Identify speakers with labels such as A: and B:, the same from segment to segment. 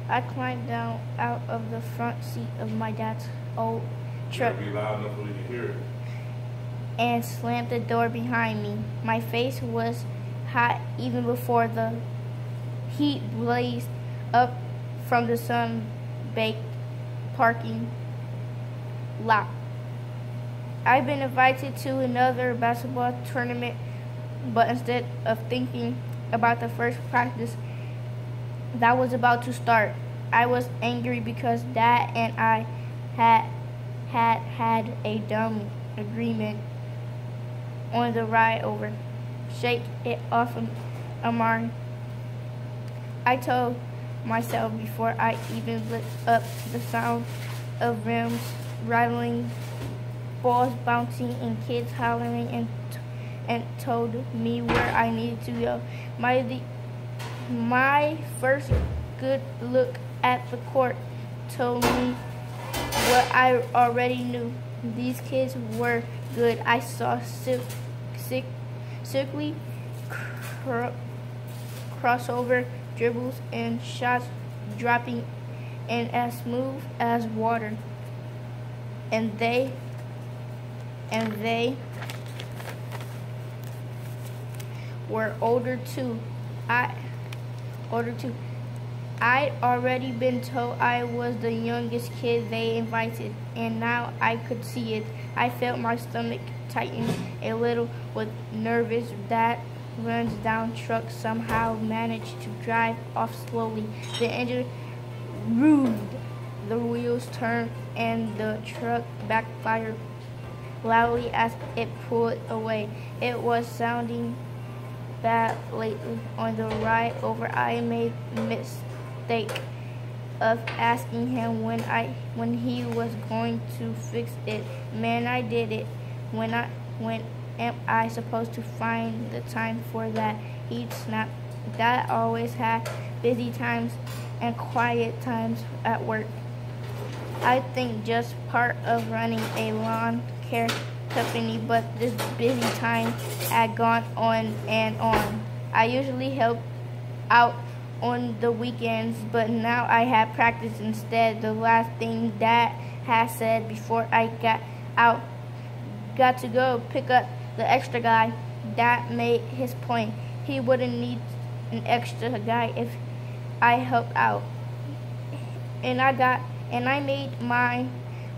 A: I climbed down out of the front seat of my dad's old truck.
B: Be loud enough for you to hear it.
A: And slammed the door behind me. My face was hot even before the heat blazed up from the sun-baked parking lot. I've been invited to another basketball tournament, but instead of thinking about the first practice that was about to start, I was angry because Dad and I had a dumb agreement on the ride over. Shake it off, Amar. I told myself before I even lit up the sound of rims rattling, balls bouncing, and kids hollering and told me where I needed to go. My first good look at the court told me what I already knew. These kids were good. I saw sickly crossover dribbles and shots dropping in as smooth as water. And they were older too. I'd already been told I was the youngest kid they invited, and now I could see it. I felt my stomach tighten a little with nervous. That runs down truck somehow managed to drive off slowly. The engine roared, the wheels turned, and the truck backfired loudly as it pulled away. It was sounding bad lately. On the ride over, I made mistake of asking him when he was going to fix it. Man, I did it. When am I supposed to find the time for that? He'd snap. Dad always had busy times and quiet times at work. I think just part of running a lawn care company, but this busy time had gone on and on. I usually help out on the weekends, but now I had practice instead. The last thing Dad had said before I got to go pick up the extra guy. Dad made his point. He wouldn't need an extra guy if I helped out. And I made mine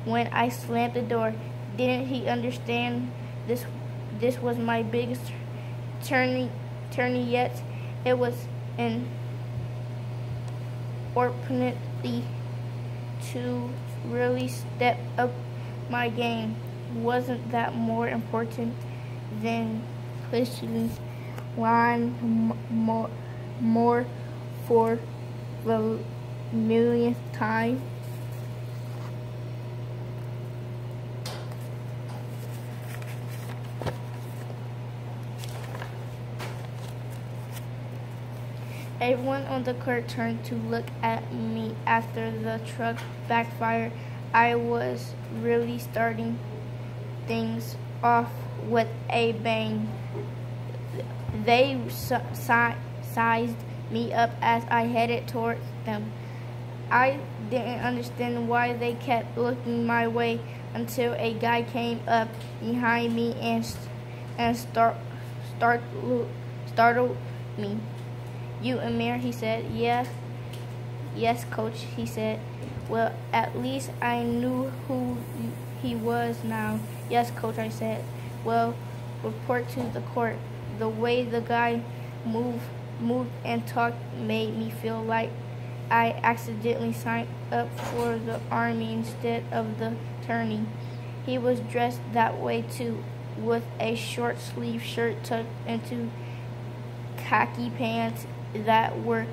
A: when I slammed the door. Didn't he understand this was my biggest tourney yet? It was an opportunity to really step up my game. Wasn't that more important than pushing line more for the millionth time? Everyone on the court turned to look at me after the truck backfired. I was really starting things off with a bang. They sized me up as I headed towards them. I didn't understand why they kept looking my way until a guy came up behind me and startled me. You, Amir, he said. Yes, coach, he said. Well, at least I knew who he was now. Yes, coach, I said. Well, report to the court. The way the guy moved and talked made me feel like I accidentally signed up for the army instead of the tourney. He was dressed that way too, with a short sleeve shirt tucked into khaki pants that were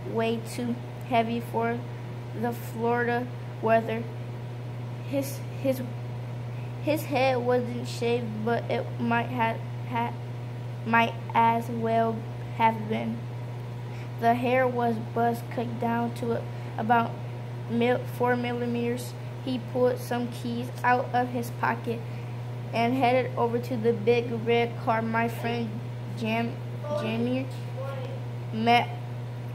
A: way too heavy for the Florida weather. His head wasn't shaved, but it might as well have been. The hair was buzz cut down to about 4 millimeters. He pulled some keys out of his pocket and headed over to the big red car. My friend Jamie met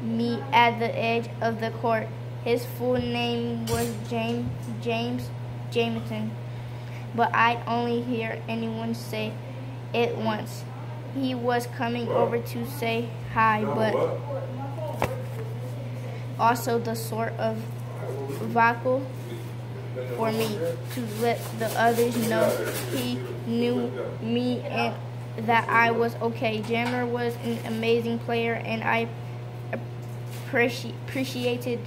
A: me at the edge of the court. His full name was James Jameson, but I only hear anyone say it once. He was coming over to say hi, but also the sort of vocal for me to let the others know he knew me and that I was okay. Jammer was an amazing player, and I appreciated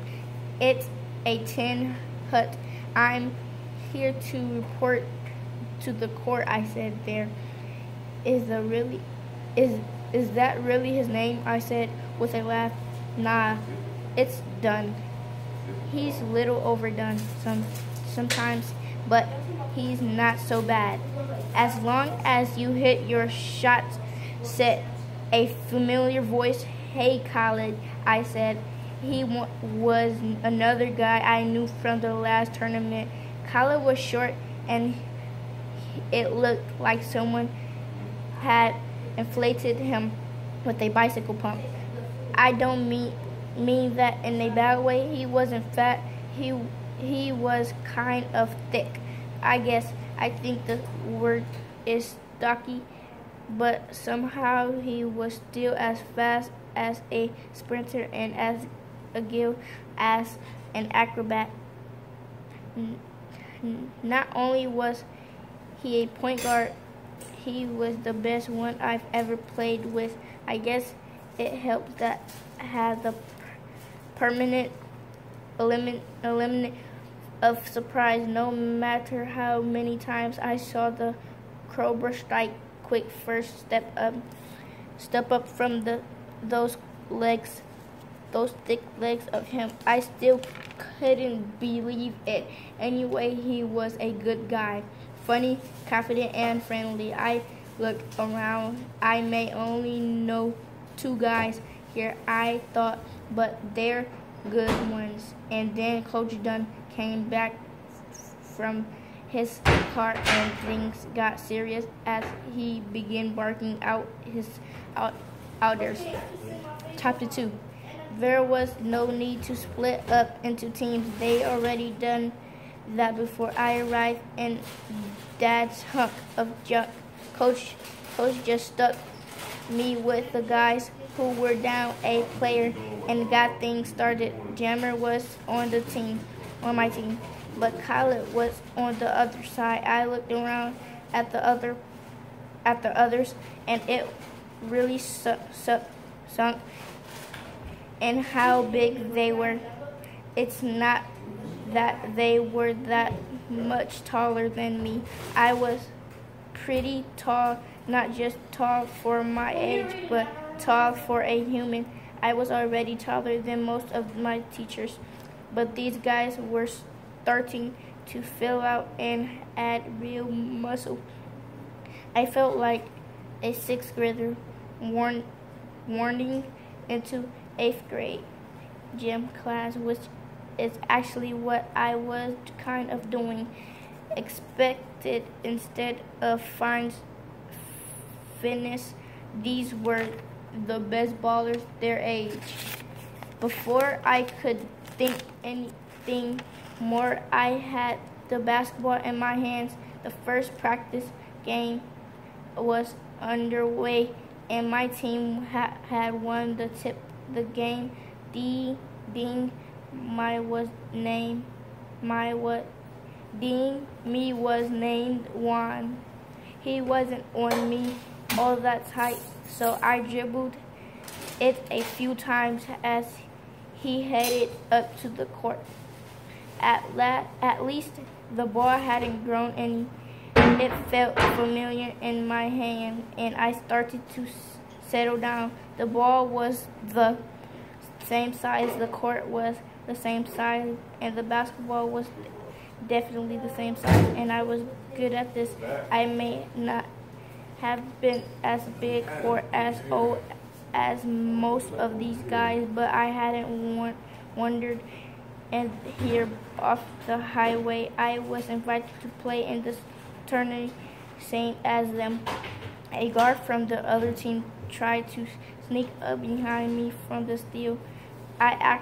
A: it. A 10 hut. I'm here to report to the court, I said. There is is that really his name? I said with a laugh. Nah, it's done. He's a little overdone sometimes, but he's not so bad. As long as you hit your shots, said a familiar voice. Hey, Khaled, I said. He was another guy I knew from the last tournament. Khaled was short, and it looked like someone had inflated him with a bicycle pump. I don't mean that in a bad way. He wasn't fat. He was kind of thick. I guess I think the word is stocky, but somehow he was still as fast as a sprinter and as agile as an acrobat. Not only was he a point guard, he was the best one I've ever played with. I guess it helped that I had the permanent element of surprise. No matter how many times I saw the crowbar strike, quick first step up from those thick legs of him, I still couldn't believe it. Anyway, he was a good guy, funny, confident, and friendly. I looked around. I may only know 2 guys here, I thought, but they're good ones. And then Coach Dunn came back from his car, and things got serious as he began barking out his orders. Chapter 2. There was no need to split up into teams. They already done that before I arrived, and Dad's hunk of junk. Coach just stuck me with the guys who were down a player and got things started. Jammer was on my team, but Khaled was on the other side. I looked around at the others, and it really sunk in how big they were. It's not that they were that much taller than me. I was pretty tall, not just tall for my age, but tall for a human. I was already taller than most of my teachers, but these guys were starting to fill out and add real muscle. I felt like a 6th grader warning into 8th grade gym class, which is actually what I was kind of doing. Expected instead of fine fitness. These were the best ballers their age. Before I could think anything more, I had the basketball in my hands. The first practice game was underway, and my team had won the game. Dean me was named Juan. He wasn't on me all that tight, so I dribbled it a few times as he headed up to the court. At least the ball hadn't grown any. It felt familiar in my hand, and I started to settle down. The ball was the same size, the court was the same size, and the basketball was definitely the same size, and I was good at this. I may not have been as big or as old as most of these guys, but I hadn't wandered. And here off the highway, I was invited to play in this tournament, same as them. A guard from the other team tried to sneak up behind me from the steal. I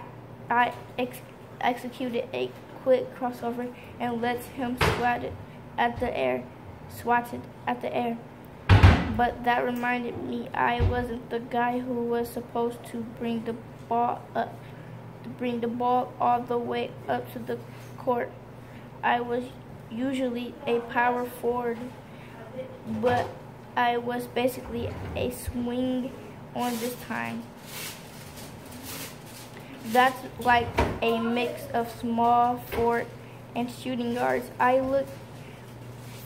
A: executed a quick crossover and lets him swatted at the air. But that reminded me I wasn't the guy who was supposed to bring the ball all the way up to the court. I was usually a power forward, but I was basically a swing on this time. That's like a mix of small forward and shooting guards. I looked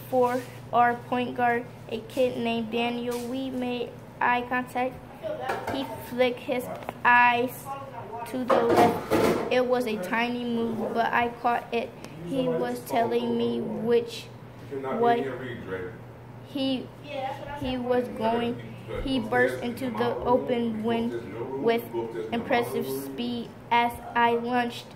A: for our point guard, a kid named Daniel. We made eye contact. He flicked his eyes to the left. It was a tiny move, but I caught it. He was telling me which way he was going. He burst into the open wind with impressive speed as I launched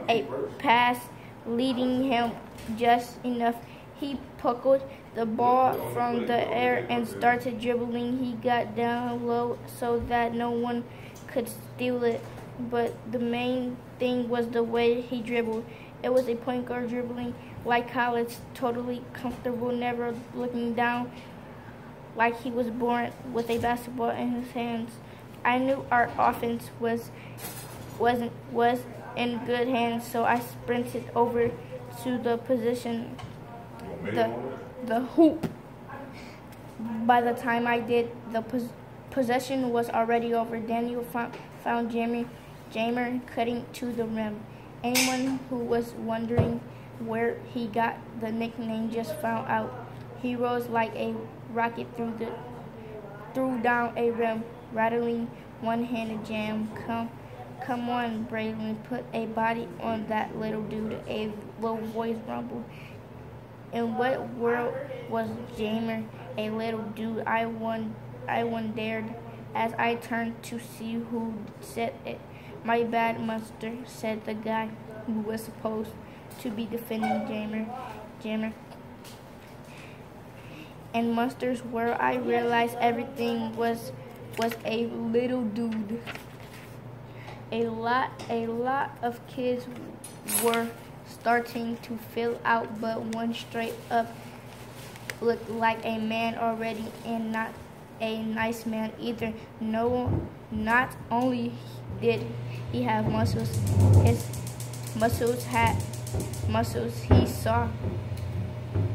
A: a pass, leading him just enough. He pocketed the ball from the air and started dribbling. He got down low so that no one could steal it. But the main thing was the way he dribbled. It was a point guard dribbling like college, totally comfortable, never looking down, like he was born with a basketball in his hands. I knew our offense was in good hands, so I sprinted over to the position, the hoop. By the time I did, the possession was already over. Daniel found Jamer cutting to the rim. Anyone who was wondering where he got the nickname just found out. He rose like a rocket threw down a rim, rattling one-handed jam. Come on, Braylon, put a body on that little dude. A low voice rumbled. In what world was Jamer a little dude? I wondered as I turned to see who said it. My bad, Munster, said the guy who was supposed to be defending Jamer. In Munster's world, I realized everything was a little dude. A lot of kids were starting to fill out, but one straight up looked like a man already, and not a nice man either. No, not only did he have muscles, his muscles had muscles. He saw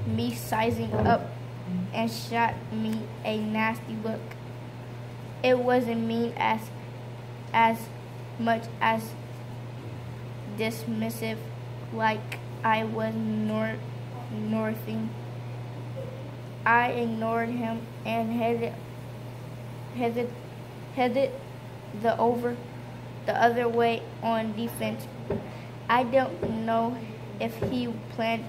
A: me sizing up and shot me a nasty look. It wasn't mean as much as dismissive, like I was northing. I ignored him and headed the other way on defense. I don't know if he planned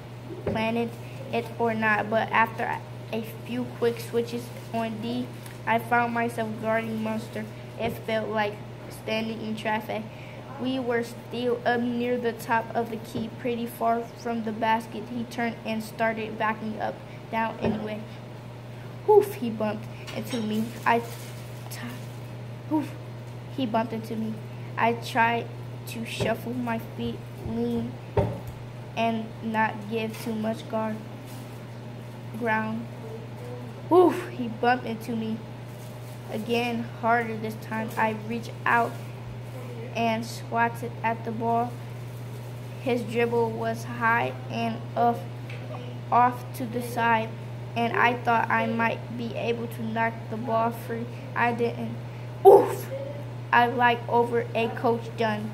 A: it or not, but after a few quick switches on D, I found myself guarding Munster. It felt like standing in traffic. We were still up near the top of the key, pretty far from the basket. He turned and started backing up, down anyway. Woof, he bumped into me. He bumped into me. I tried to shuffle my feet, lean, and not give too much ground. Woof, he bumped into me. Again, harder this time. I reached out and swatted at the ball. His dribble was high and off to the side, and I thought I might be able to knock the ball free. I didn't. Oof! I like over a coach done.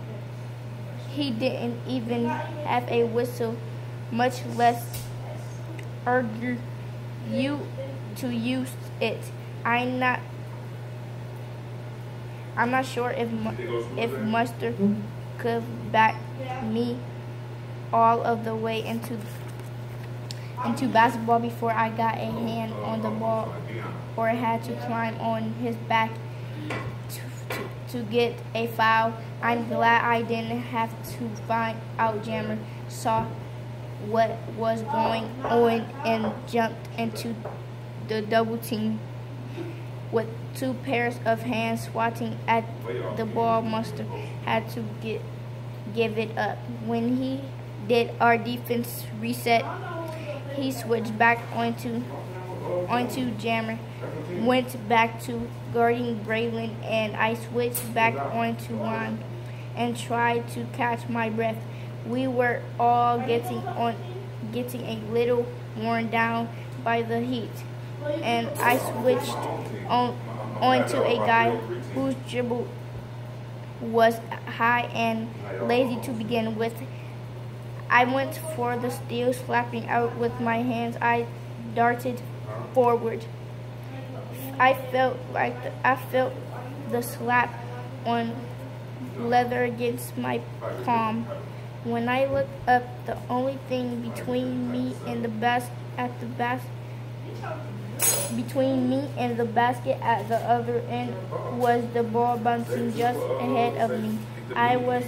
A: He didn't even have a whistle, much less argue you to use it. I'm not sure if Mustard could back me all of the way into basketball before I got a hand on the ball, or had to climb on his back to get a foul. I'm glad I didn't have to find out. Jammer saw what was going on and jumped into the double team with two pairs of hands swatting at the ball. Mustard had to get give it up. When he did, our defense reset. He switched back onto Jammer, went back to guarding Braylon, and I switched back onto Juan and tried to catch my breath. We were all getting a little worn down by the heat, and I switched onto a guy whose dribble was high and lazy to begin with. I went for the steal, slapping out with my hands. I darted forward. I felt the slap on leather against my palm. When I looked up, the only thing between me and the basket at the other end was the ball bouncing just ahead of me. I was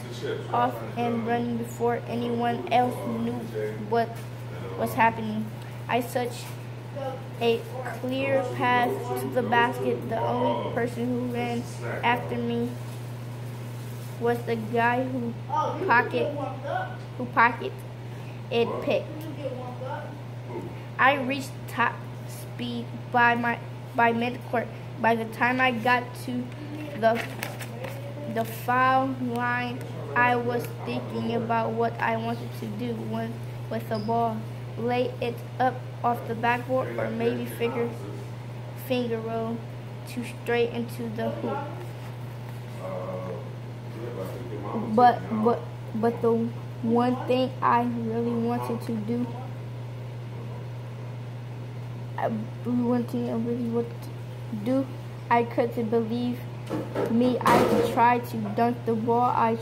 A: off and running before anyone else knew what was happening. I such a clear path to the basket. The only person who ran after me was the guy who pocketed it picked. I reached top speed by midcourt. By the time I got to the foul line, I was thinking about what I wanted to do with the ball. Lay it up off the backboard, or maybe finger roll to straight into the hoop. But the one thing I really wanted to do, I couldn't believe me. I tried to dunk the ball. I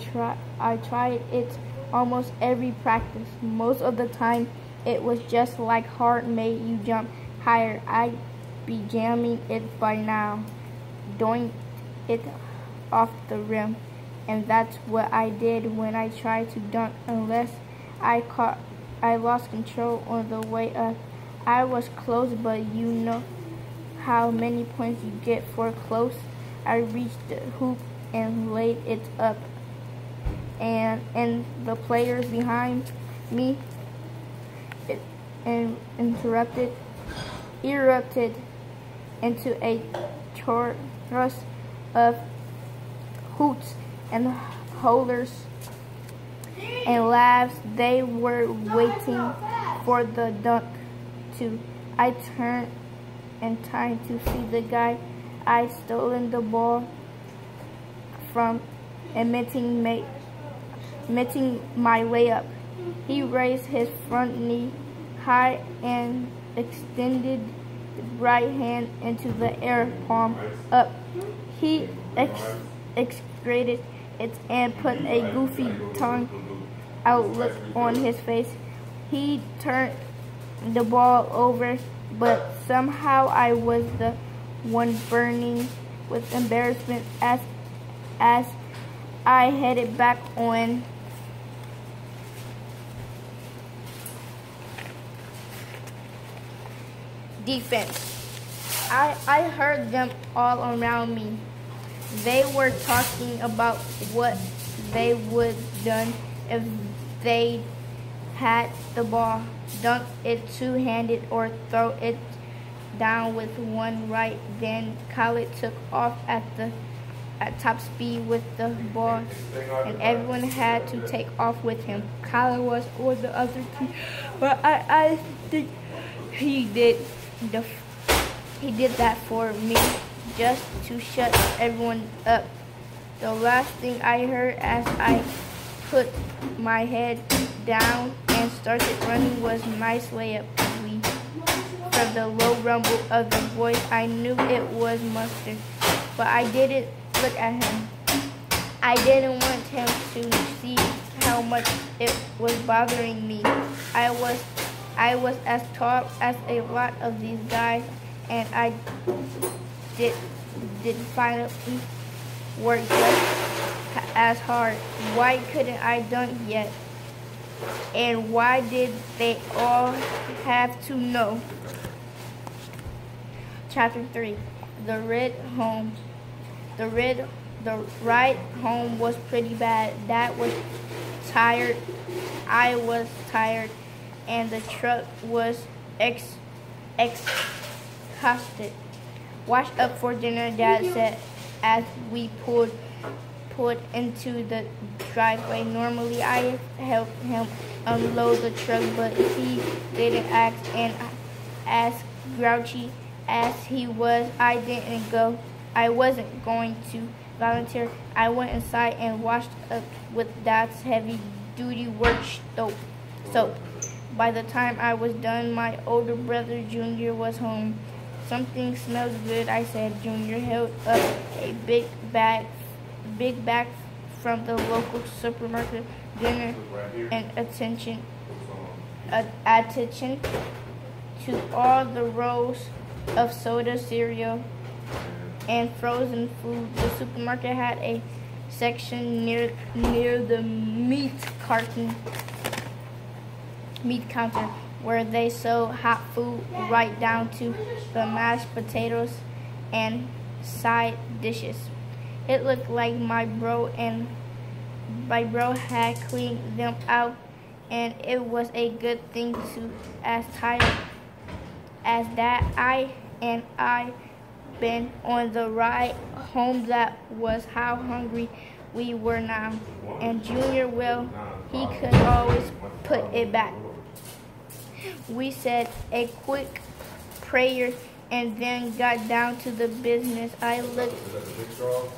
A: tried it almost every practice. Most of the time, it was just like hard made you jump higher. I'd be jamming it by now, doing it off the rim. And that's what I did when I tried to dunk, unless I lost control on the way up. I was close, but you know how many points you get for close. I reached the hoop and laid it up, and the players behind me erupted into a chorus of hoots and hollers and laughs. They were waiting for the dunk too. I turned and tried to see the guy I stolen the ball from emitting my layup. He raised his front knee high and extended his right hand into the air, palm up. He excreted it and put a goofy tongue out look on his face. He turned the ball over, but somehow I was the one burning with embarrassment as I headed back on. Defense. I heard them all around me. They were talking about what they would done if they had the ball, dunk it two-handed or throw it down with one right. Then Khaled took off at top speed with the ball, and everyone had to take off with him. Khaled was on the other team, but I think he did that for me, just to shut everyone up. The last thing I heard as I put my head down and started running was nice layup. From the low rumble of the voice, I knew it was Mustard, but I didn't look at him. I didn't want him to see how much it was bothering me. I was as tall as a lot of these guys, and I did finally work just as hard. Why couldn't I dunk yet? And why did they all have to know? Chapter 3. The ride home was pretty bad. Dad was tired. I was tired, and the truck was exhausted. Wash up for dinner, Dad said as we pulled into the driveway. Normally, I helped him unload the truck, but he didn't act, and as grouchy as he was, I wasn't going to volunteer. I went inside and washed up with Dad's heavy-duty work soap. By the time I was done, my older brother, Junior, was home. Something smells good, I said. Junior held up a big bag from the local supermarket. Dinner and attention to all the rows of soda, cereal, and frozen food. The supermarket had a section near the meat counter where they sold hot food right down to the mashed potatoes and side dishes. It looked like my bro had cleaned them out, and it was a good thing to as tired as that I been on the ride home. That was how hungry we were now. And Junior, well, he could always put it back. We said a quick prayer and then got down to the business. I looked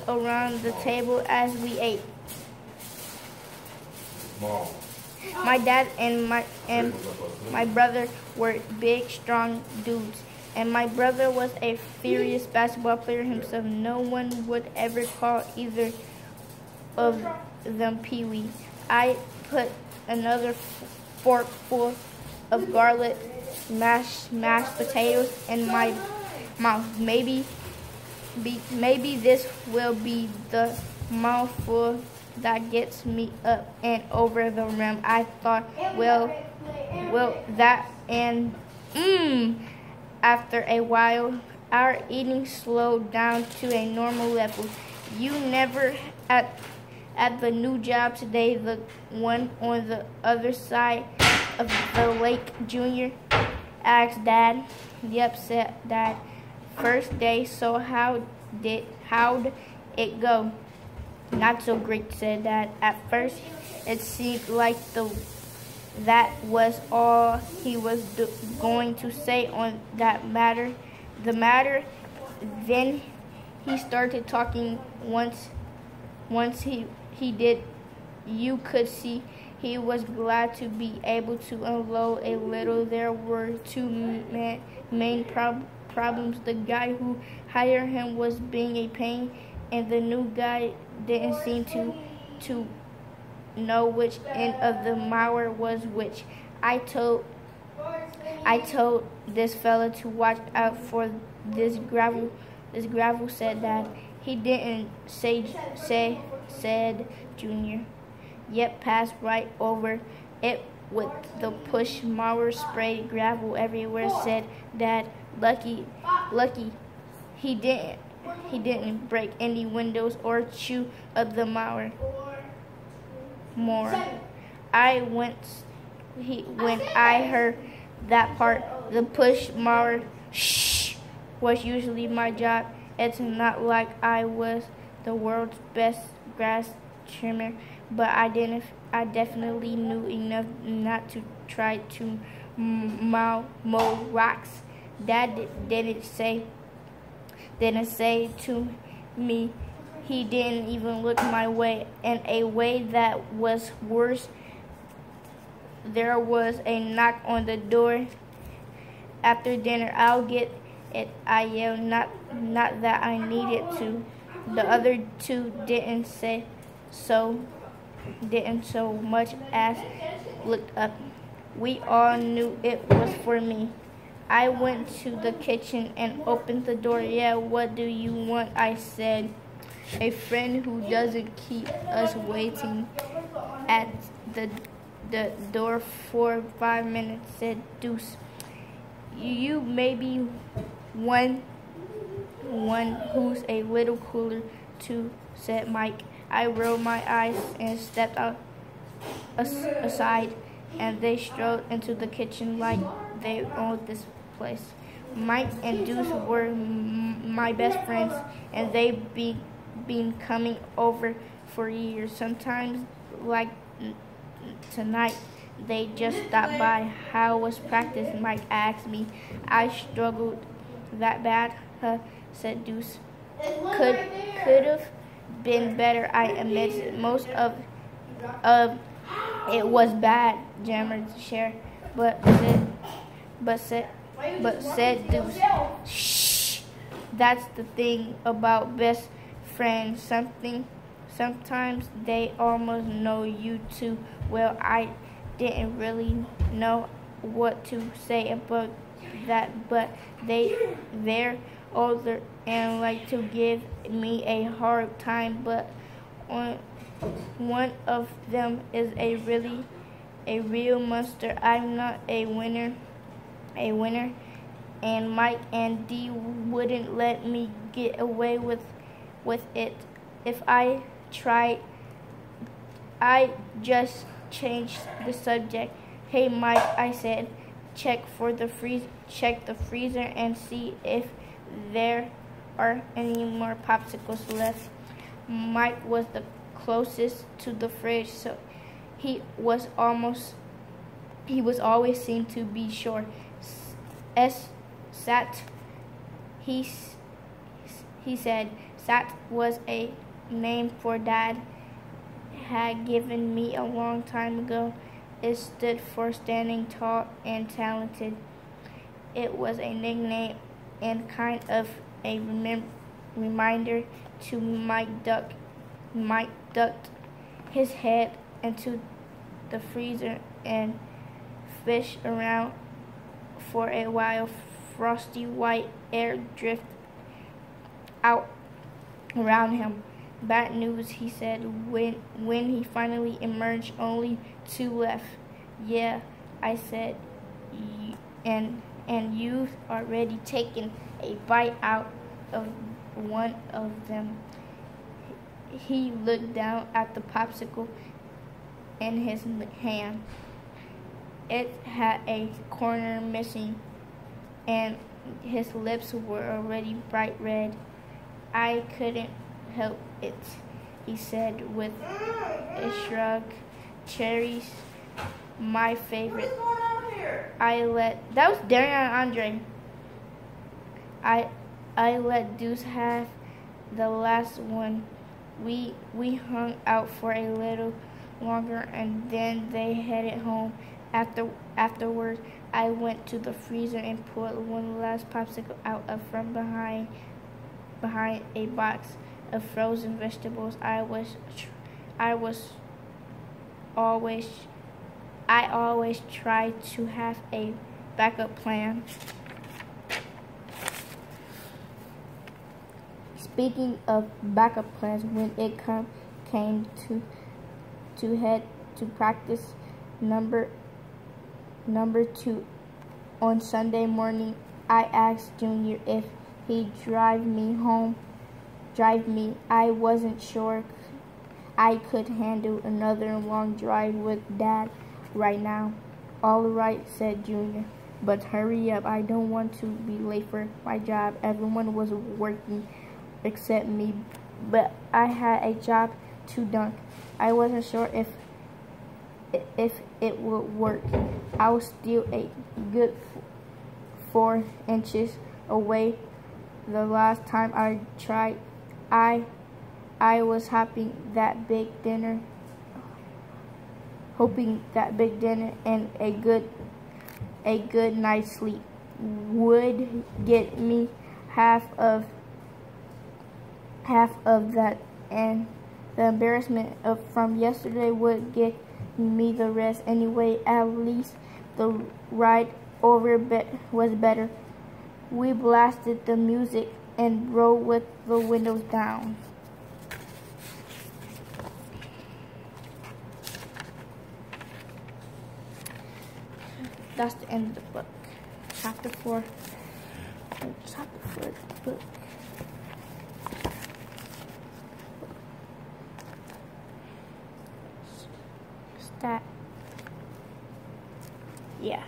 A: around the table as we ate. My dad and my brother were big, strong dudes, and my brother was a furious basketball player himself. No one would ever call either of them Pee-wee. I put another forkful of garlic mashed potatoes in my mouth. Maybe this will be the mouthful that gets me up and over the rim. I thought, well, that and after a while, our eating slowed down to a normal level. You never at the new job today, the one on the other side of the lake, Junior asked Dad. Yep, said Dad. First day, so how'd it go? Not so great, said Dad. At first, it seemed like that was all he was going to say on that matter. Then he started talking. Once he did, you could see he was glad to be able to unload a little. There were two main problems. The guy who hired him was being a pain, and the new guy didn't seem to know which end of the mower was which. I told this fella to watch out for this gravel, said Dad. He didn't said Junior. Yep, passed right over it with the push mower, sprayed gravel everywhere, said Dad. Lucky he didn't break any windows or chew up the mower more. When I heard that part, the push mower was usually my job. It's not like I was the world's best grass trimmer, but I definitely knew enough not to try to mow rocks. Dad didn't say to me. He didn't even look my way. In a way that was worse, there was a knock on the door. After dinner, I'll get it, I yelled, not that I needed to. The other two didn't so much as looked up. We all knew it was for me. I went to the kitchen and opened the door. Yeah, what do you want? I said. A friend who doesn't keep us waiting at the door for 5 minutes, said Deuce. You maybe one who's a little cooler too, said Mike. I rolled my eyes and stepped aside, and they strolled into the kitchen like they owned this place. Mike and Deuce were my best friends, and they've been coming over for years. Sometimes, like tonight, they just stopped by. How was practice? Mike asked me. I struggled that bad, huh? Said Deuce. Could have been better, I admit. Most of it was bad, Jammer shared, but said Deuce. Shh. That's the thing about best friends. Sometimes they almost know you too well. I didn't really know what to say about that, but they're older and like to give me a hard time. But one of them is a real monster. I'm not a winner, and Mike and Dee wouldn't let me get away with it if I tried. I just changed the subject. Hey Mike, I said, check the freezer and see if there are any more popsicles left. Mike was the closest to the fridge, so he was always seemed to be sure. Sat, he said. Sat was a name for Dad had given me a long time ago. It stood for standing tall and talented. It was a nickname and kind of a reminder to Mike duck. Mike ducked his head into the freezer and fished around for a while. Frosty white air drifted out around him. Bad news, he said when he finally emerged. Only 2 left. Yeah, I said, and you've already taken a bite out of one of them. He looked down at the popsicle in his hand. It had a corner missing, and his lips were already bright red. I couldn't help it, he said with a shrug. Cherries, my favorite. That was Darian Andre. I let Deuce have the last one. We hung out for a little longer, and then they headed home. Afterwards, I went to the freezer and pulled one last popsicle out from behind a box of frozen vegetables. I always try to have a backup plan. Speaking of backup plans, when it came to head to practice number 2 on Sunday morning, I asked Junior if he'd drive me. I wasn't sure I could handle another long drive with Dad right now. All right, said Junior, but hurry up. I don't want to be late for my job. Everyone was working except me, but I had a job to dunk. I wasn't sure if it would work. I was still a good 4 inches away the last time I tried. I was hoping that big dinner and a good night's sleep would get me half of that, and the embarrassment from yesterday would get me the rest. Anyway, at least the ride over was better. We blasted the music and rode with the windows down. That's the end of the book. Chapter 4 of the book. that. Yeah.